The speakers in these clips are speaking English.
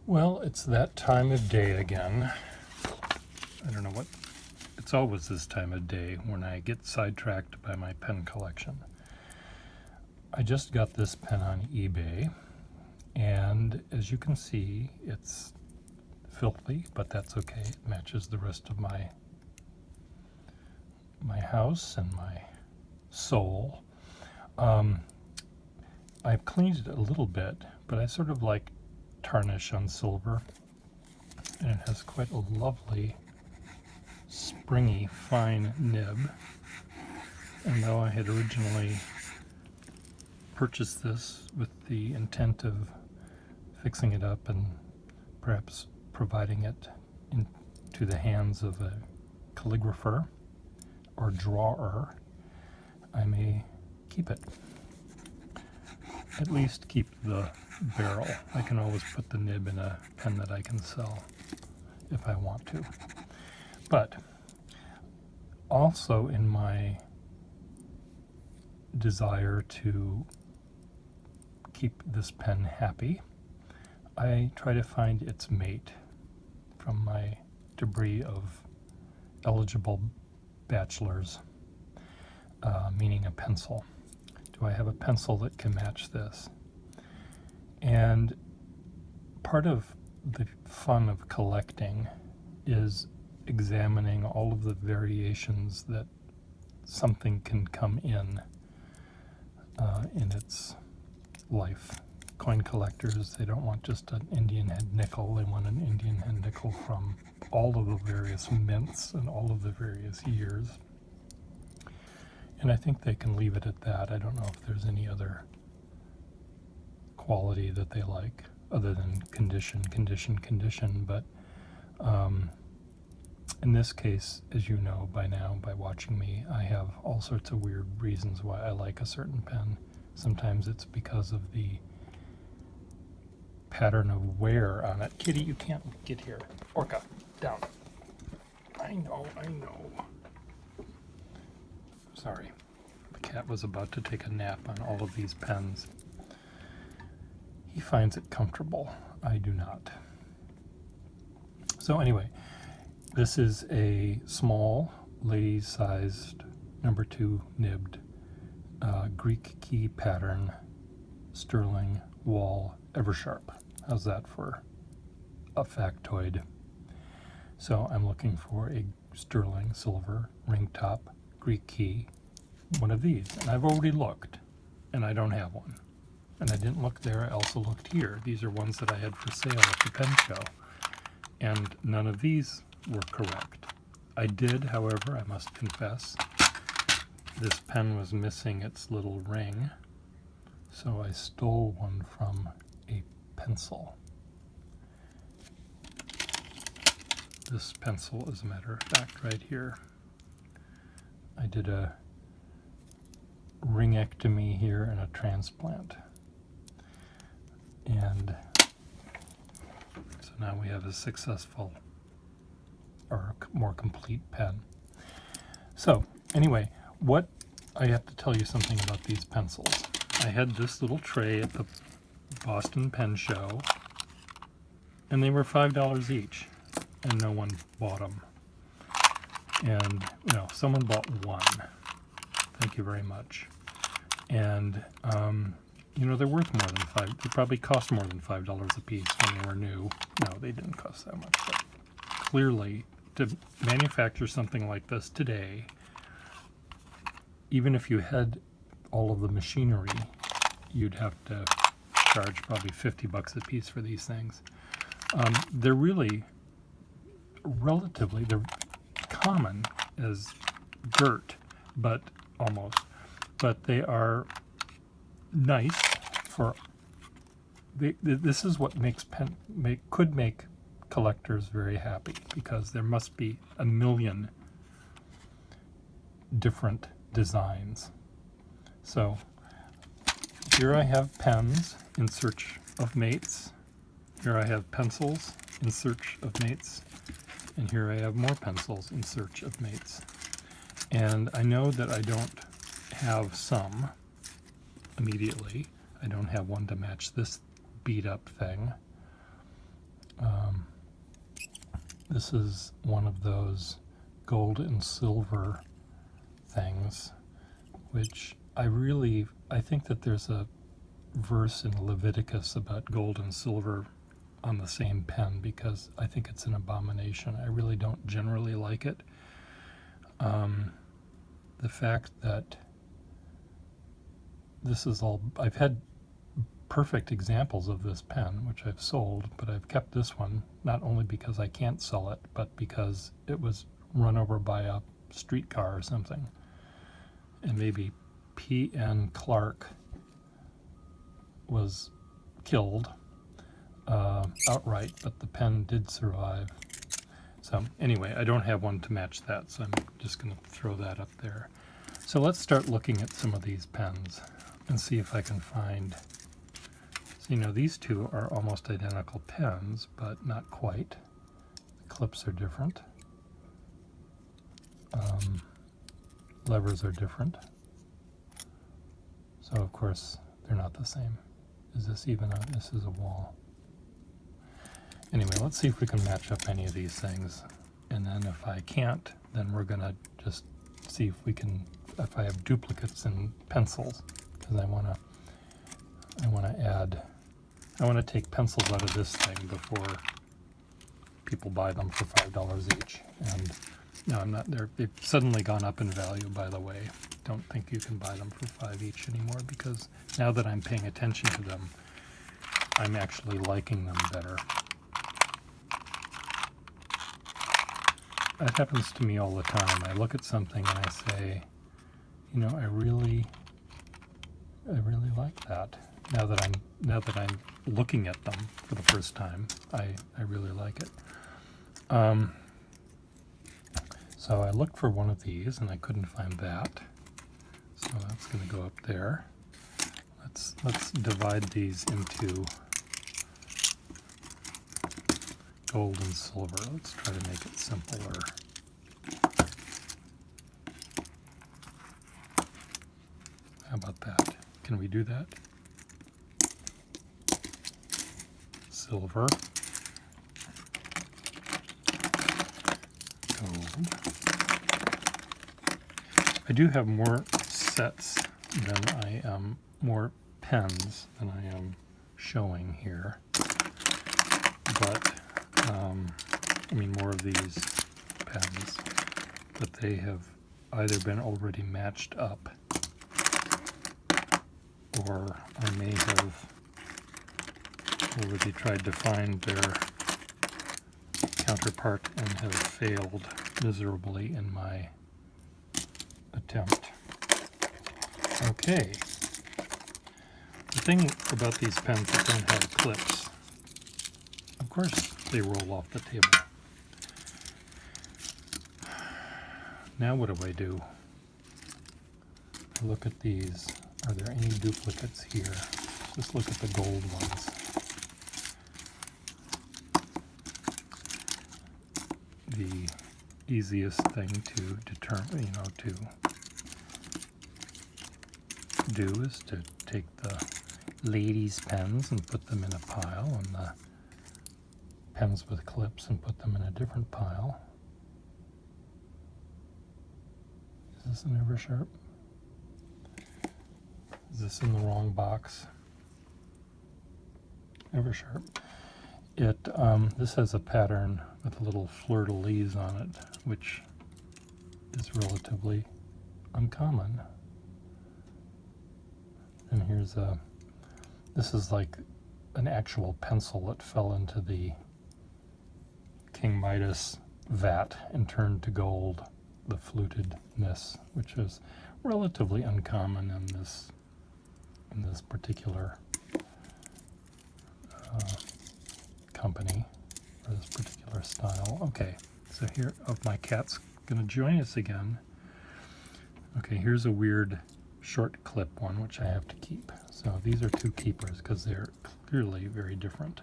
Well, it's that time of day again. I don't know what, it's always this time of day when I get sidetracked by my pen collection. I just got this pen on eBay, and as you can see, it's filthy, but that's okay. It matches the rest of my house and my soul. I've cleaned it a little bit, but I sort of like tarnish on silver, and it has quite a lovely springy fine nib. And though I had originally purchased this with the intent of fixing it up and perhaps providing it into the hands of a calligrapher or drawer, I may keep it. At least keep the barrel. I can always put the nib in a pen that I can sell if I want to. But also in my desire to keep this pen happy, I try to find its mate from my debris of eligible bachelors, meaning a pencil. Do I have a pencil that can match this? And part of the fun of collecting is examining all of the variations that something can come in its life. Coin collectors, they don't want just an Indian head nickel, they want an Indian head nickel from all of the various mints and all of the various years. And I think they can leave it at that. I don't know if there's any other quality that they like other than condition, but in this case, as you know by now, by watching me, I have all sorts of weird reasons why I like a certain pen. Sometimes it's because of the pattern of wear on it. Kitty, you can't get here. Orca, down. I know. Sorry. The cat was about to take a nap on all of these pens. He finds it comfortable. I do not. So anyway, this is a small, lady-sized, number 2 nibbed Greek key pattern sterling wall Eversharp. How's that for a factoid? So I'm looking for a sterling silver ring top Greek key, one of these, and I've already looked, and I don't have one. And I didn't look there, I also looked here. These are ones that I had for sale at the pen show, and none of these were correct. I did, however, I must confess, this pen was missing its little ring, so I stole one from a pencil. This pencil, as a matter of fact, right here. I did a ringectomy here and a transplant. And so now we have a successful or more complete pen. So anyway, what I have to tell you something about these pencils. I had this little tray at the Boston Pen Show, and they were $5 each, and no one bought them. And someone bought one. Thank you very much. And they're worth more than $5. They probably cost more than $5 a piece when they were new. No, they didn't cost that much. But clearly, to manufacture something like this today, even if you had all of the machinery, you'd have to charge probably $50 a piece for these things. They're really they're common as dirt, but almost. But they are nice for. This is what could make collectors very happy, because there must be a million different designs. So here I have pens in search of mates. Here I have pencils in search of mates. And here I have more pencils in search of mates. And I know that I don't have some immediately. I don't have one to match this beat up thing. This is one of those gold and silver things, which I think that there's a verse in Leviticus about gold and silver on the same pen, because I think it's an abomination. I really don't generally like it. The fact that this is all, I've had perfect examples of this pen, which I've sold, but I've kept this one, not only because I can't sell it, but because it was run over by a streetcar or something. And maybe P.N. Clark was killed outright, but the pen did survive. So anyway, I don't have one to match that, so I'm just going to throw that up there. So let's start looking at some of these pens and see if I can find. So, you know, these two are almost identical pens, but not quite. The clips are different. Levers are different. So of course they're not the same. Is this even a, this is a wall. Anyway, let's see if we can match up any of these things. And then if I can't, then we're gonna just see if we can, if I have duplicates in pencils, because I wanna take pencils out of this thing before people buy them for $5 each. And no, I'm not there. They've suddenly gone up in value, by the way. Don't think you can buy them for $5 each anymore, because now that I'm paying attention to them, I'm actually liking them better. That happens to me all the time. I look at something and I say, you know, I really like that. Now that I'm looking at them for the first time, I really like it. So I looked for one of these and I couldn't find that. So that's going to go up there. Let's divide these into gold and silver. Let's try to make it simpler. How about that? Can we do that? Silver, gold. I do have more sets than I am, more pens than I am showing here, but I mean more of these pens, but they have either been already matched up, or I may have already tried to find their counterpart and have failed miserably in my attempt. Okay. The thing about these pens that don't have clips, of course they roll off the table. Now what do? I look at these. Are there any duplicates here? Just look at the gold ones. The easiest thing to determine, to do is to take the ladies' pens and put them in a pile, and the pens with clips and put them in a different pile. Is this an Eversharp? Is this in the wrong box? Eversharp. This has a pattern with a little fleur-de-lis on it, which is relatively uncommon. And here's this is like an actual pencil that fell into the King Midas vat and turned to gold, the flutedness, which is relatively uncommon in this particular company, or this particular style. Okay, so here, my cat's going to join us again. Okay, here's a weird short clip one, which I have to keep. So these are two keepers because they're clearly very different.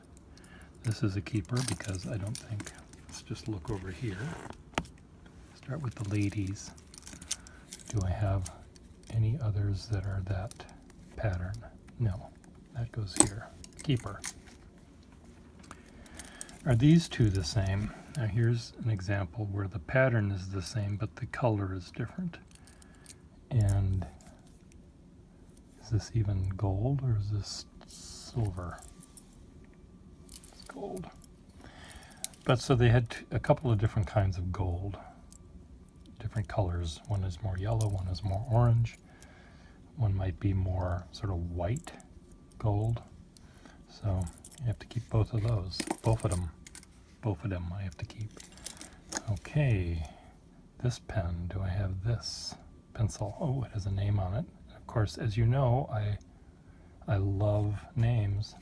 This is a keeper because I don't think, let's just look over here. Start with the ladies. Do I have any others that are that pattern? No, that goes here. Keeper. Are these two the same? Now here's an example where the pattern is the same, but the color is different. And is this even gold or is this silver? It's gold. But so they had a couple of different kinds of gold, different colors. One is more yellow, one is more orange. One might be more sort of white gold. So you have to keep both of those, both of them I have to keep. Okay, this pen, do I have this pencil? Oh, it has a name on it. Of course, as you know, I love names.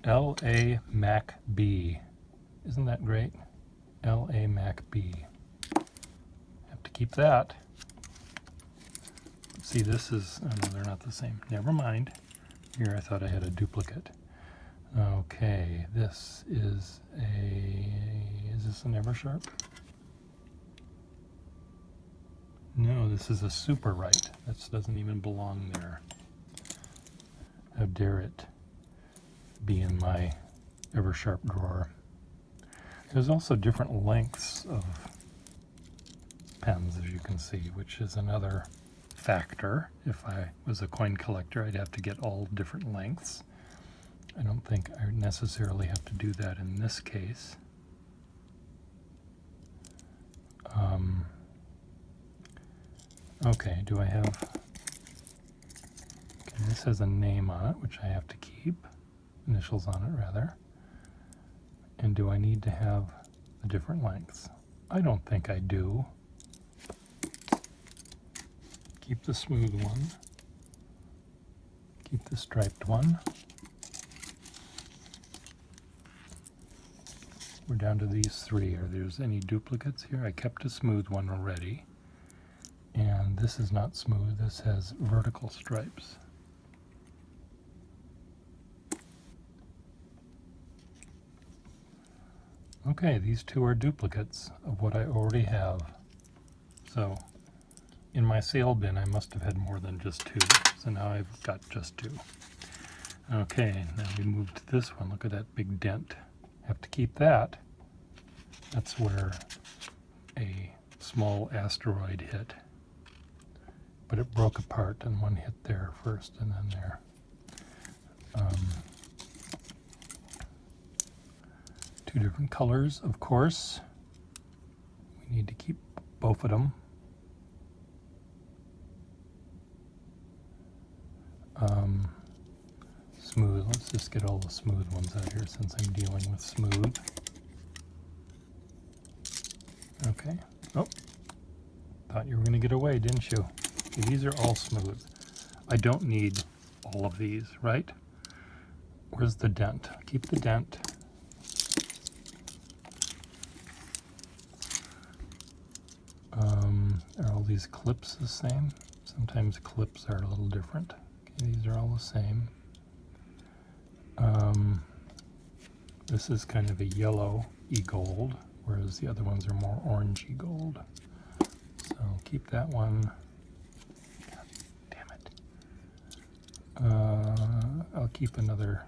L.A. Mac B. Isn't that great? L.A. Mac B. Have to keep that. See, this is, oh no, they're not the same. Never mind. Here I thought I had a duplicate. Okay, this is is this an Eversharp? No, this is a Super Right. This doesn't even belong there. How dare it be in my Eversharp drawer. There's also different lengths of pens, as you can see, which is another factor. If I was a coin collector, I'd have to get all different lengths. I don't think I necessarily have to do that in this case. Okay, do I have... Okay, this has a name on it, which I have to keep. Initials on it, rather. And do I need to have the different lengths? I don't think I do. Keep the smooth one. Keep the striped one. We're down to these three. Are there any duplicates here? I kept a smooth one already. And this is not smooth. This has vertical stripes. Okay, these two are duplicates of what I already have. So in my sale bin, I must have had more than just two. So now I've got just two. Okay, now we move to this one. Look at that big dent. Have to keep that. That's where a small asteroid hit. But it broke apart and one hit there first and then there. Two different colors, of course. We need to keep both of them. Smooth, let's just get all the smooth ones out here since I'm dealing with smooth. Okay, oh, thought you were going to get away, didn't you? Okay, these are all smooth. I don't need all of these, right? Where's the dent? Keep the dent. Are all these clips the same? Sometimes clips are a little different. Okay, these are all the same. This is kind of a yellow-y gold, whereas the other ones are more orangey gold. So keep that one. Damn it. I'll keep another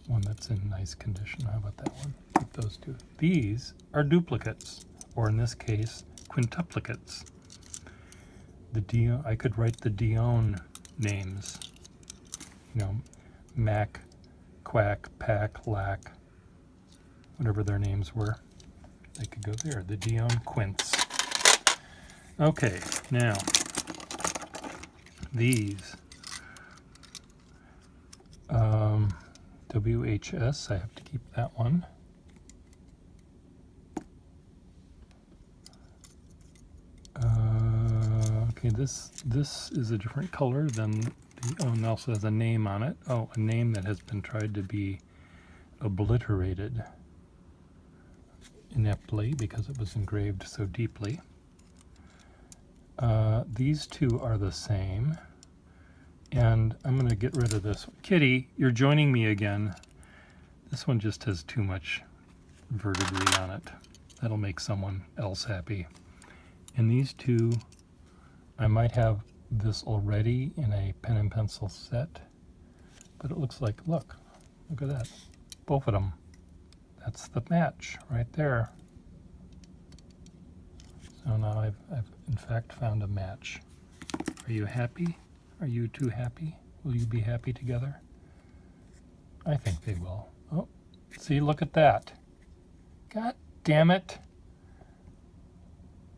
one that's in nice condition. How about that one? Keep those two. These are duplicates, or in this case, quintuplicates. I could write the Dion names. You know, Mac, Quack, Pack, Lack, whatever their names were. They could go there. The Dion quints. Okay, now these WHS, I have to keep that one. Okay, this is a different color than the, oh, and also has a name on it. Oh, a name that has been tried to be obliterated ineptly because it was engraved so deeply. These two are the same, and I'm going to get rid of this. Kitty, you're joining me again. This one just has too much verdigris on it. That'll make someone else happy. And these two, I might have this already in a pen and pencil set. but it looks like, look at that. Both of them. That's the match right there. So now I've in fact found a match. Are you happy? Are you two happy? Will you be happy together? I think they will. Oh, see, look at that. God damn it.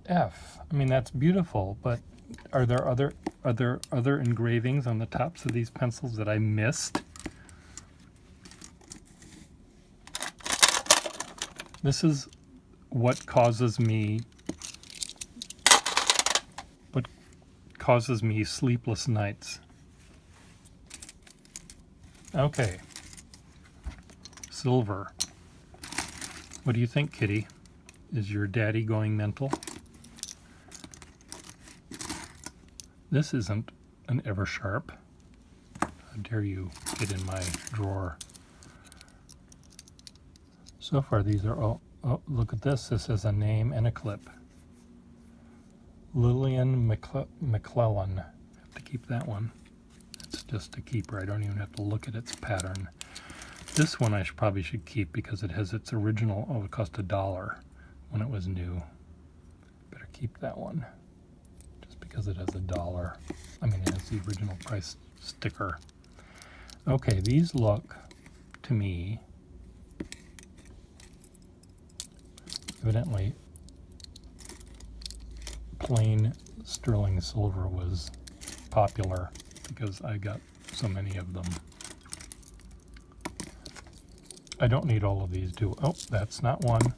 F. I mean, that's beautiful, but are there other engravings on the tops of these pencils that I missed? This is what causes me sleepless nights. Okay. Silver. What do you think, Kitty? Is your daddy going mental? This isn't an Eversharp. How dare you get in my drawer? So far these are all, oh, look at this. This has a name and a clip. Lillian McClellan. I have to keep that one. It's just a keeper. I don't even have to look at its pattern. This one I probably should keep because it has its original, oh, it cost $1 when it was new. Better keep that one. Just because it has $1. I mean, it has the original price sticker. Okay, these look to me, evidently, plain sterling silver was popular because I got so many of them. I don't need all of these, do I? Oh, that's not one.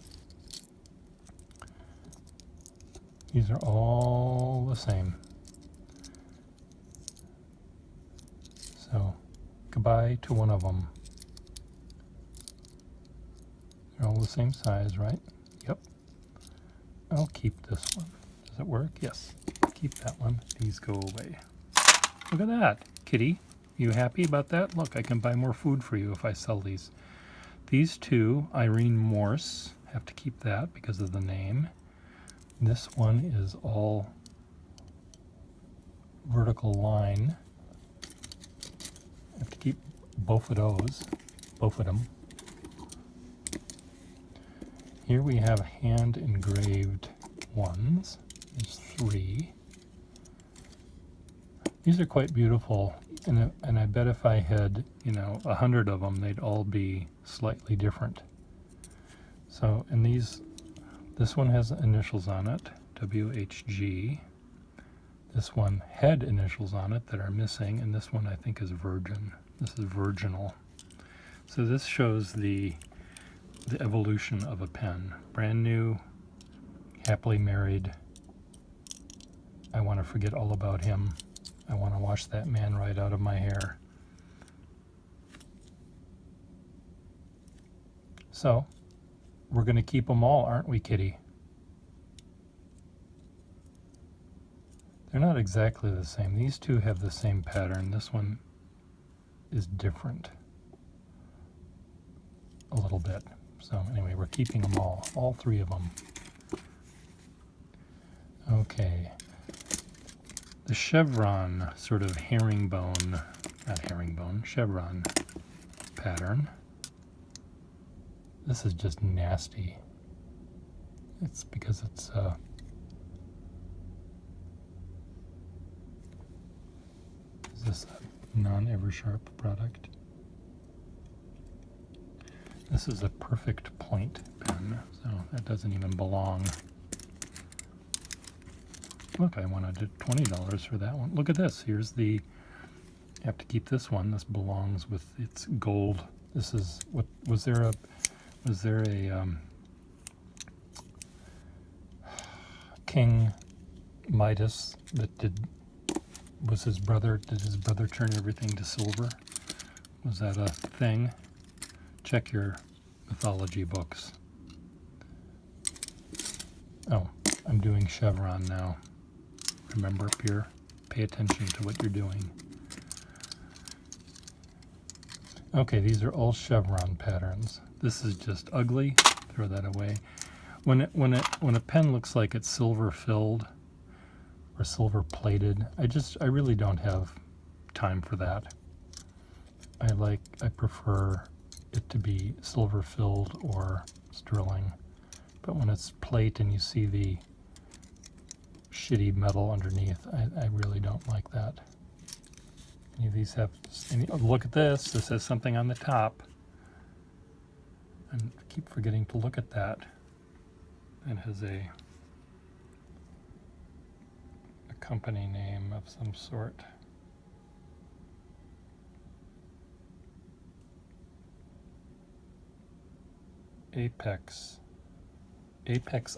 These are all the same. So, goodbye to one of them. They're all the same size, right? Yep. I'll keep this one. Does it work? Yes. Keep that one. These go away. Look at that. Kitty, you happy about that? Look, I can buy more food for you if I sell these. These two, Irene Morse, have to keep that because of the name. This one is all vertical line. I have to keep both of those, both of them. Here we have hand engraved ones. There's 3. These are quite beautiful, and I bet if I had, 100 of them, they'd all be slightly different. So, and this one has initials on it, WHG. This one had initials on it that are missing, and this one I think is virgin. This is virginal. So this shows the evolution of a pen. Brand new, happily married. I want to forget all about him. I want to wash that man right out of my hair. So, we're going to keep them all, aren't we, Kitty? They're not exactly the same. These two have the same pattern. This one is different a little bit. So anyway, we're keeping them all 3 of them. Okay. The chevron, sort of herringbone, not herringbone, chevron pattern. This is just nasty. It's because it's is this a non-Eversharp product? This is a perfect point pen, so that doesn't even belong. Look, I wanted $20 for that one. Look at this. Here's the, I have to keep this one. This belongs with its gold. This is, what, was there a King Midas that did his brother turn everything to silver? Was that a thing? Check your mythology books. Oh, I'm doing chevron now. Remember, Pierre, pay attention to what you're doing. Okay, these are all chevron patterns. This is just ugly. Throw that away. When a pen looks like it's silver filled or silver plated, I really don't have time for that. I prefer it to be silver filled or sterling, but when it's plate and you see the shitty metal underneath, I really don't like that. Any of these have oh, look at this. This has something on the top. I keep forgetting to look at that. It has a company name of some sort. Apex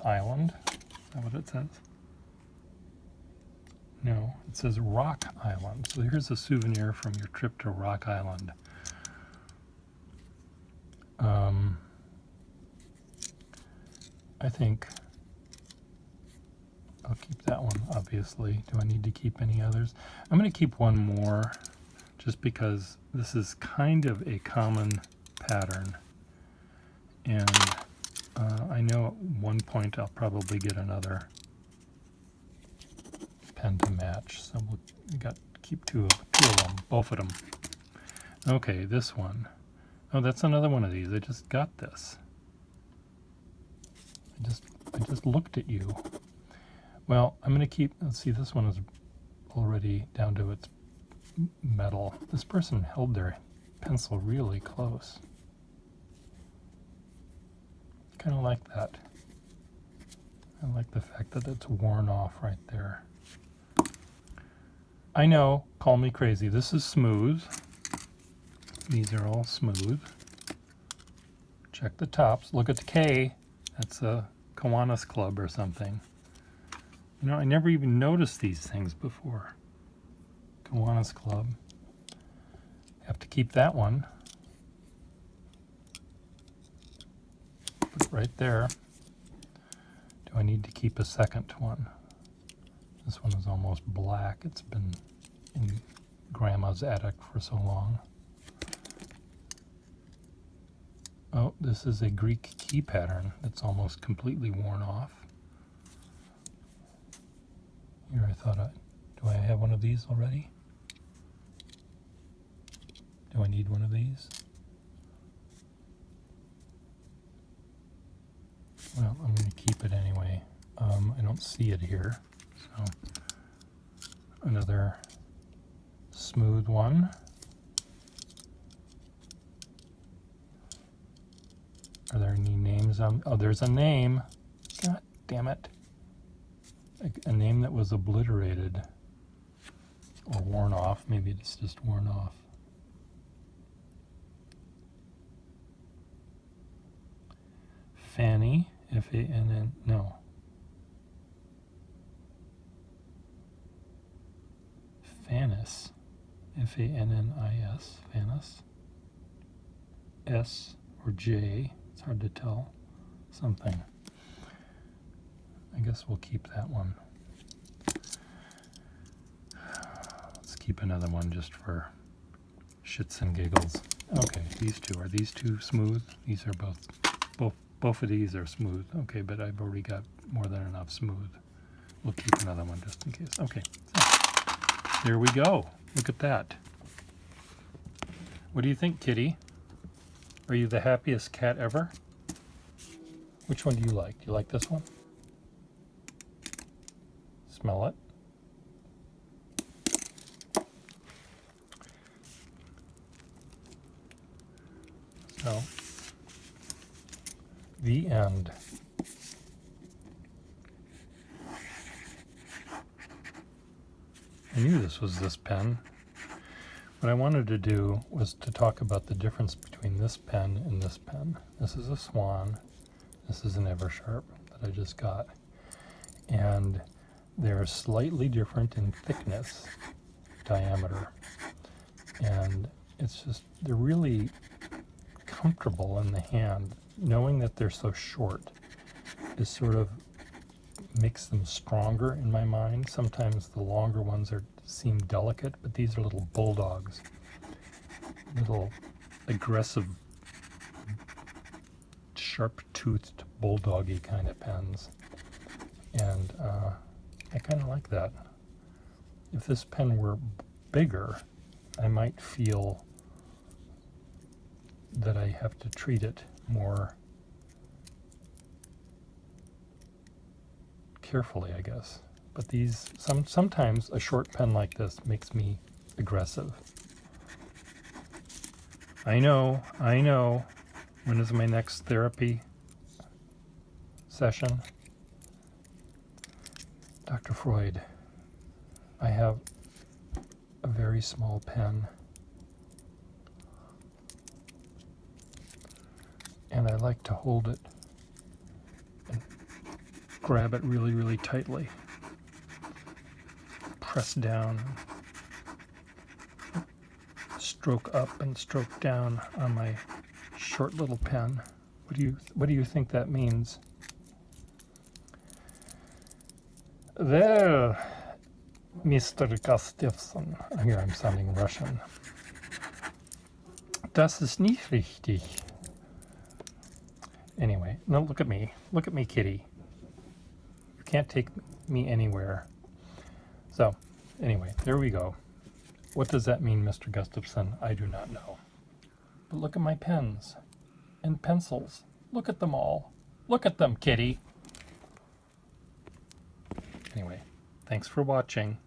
Island. Is that what it says? No, it says Rock Island. So here's a souvenir from your trip to Rock Island. I think I'll keep that one, obviously. Do I need to keep any others? I'm going to keep one more just because this is kind of a common pattern. And I know at one point I'll probably get another pen to match. So we got to keep two of them, both of them. Okay, this one. Oh, that's another one of these. I just got this. I just looked at you. Well, I'm going to keep, let's see, this one is already down to its metal. This person held their pencil really close. Kind of like that. I like the fact that it's worn off right there. I know, call me crazy. This is smooth. These are all smooth. Check the tops. Look at the K. That's a Kiwanis Club or something. You know, I never even noticed these things before. Kiwanis Club. Have to keep that one. Put it right there. Do I need to keep a second one? This one is almost black. It's been in Grandma's attic for so long. Oh, this is a Greek key pattern that's almost completely worn off. Here, I thought, do I have one of these already? Do I need one of these? Well, I'm going to keep it anyway. I don't see it here. So, another smooth one. Are there any names on? Oh, there's a name. God damn it. A name that was obliterated or worn off. Maybe it's just worn off. Fanny, F-A-N-N, no. Fanis, F-A-N-N-I-S, Fanis. S or J, it's hard to tell. Something. I guess we'll keep that one. Let's keep another one just for shits and giggles. Okay, these two. Are these two smooth? These are both of these are smooth. Okay, but I've already got more than enough smooth. We'll keep another one just in case. Okay, so there we go. Look at that. What do you think, kitty? Are you the happiest cat ever? Which one do you like? Do you like this one? Smell it. So, the end. I knew this was this pen. What I wanted to do was to talk about the difference between this pen and this pen. This is a Swan. This is an Eversharp that I just got. And they're slightly different in thickness, diameter. And it's just, they're really comfortable in the hand. Knowing that they're so short is sort of makes them stronger in my mind. Sometimes the longer ones seem delicate, but these are little bulldogs, little aggressive, sharp-toothed, bulldoggy kind of pens, and I kind of like that. If this pen were bigger, I might feel that I have to treat it more carefully, I guess. But these, sometimes a short pen like this makes me aggressive. I know. When is my next therapy session? Dr. Freud, I have a very small pen, and I like to hold it and grab it really, really tightly. Press down, stroke up and stroke down on my short little pen. What do you think that means? Well, Mr. Gustafsson, here I'm sounding Russian. Das ist nicht richtig. Anyway, no, look at me. Look at me, kitty. You can't take me anywhere. So, anyway, there we go. What does that mean, Mr. Gustafsson? I do not know. But look at my pens and pencils. Look at them all. Look at them, kitty. Anyway, thanks for watching.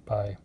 Bye.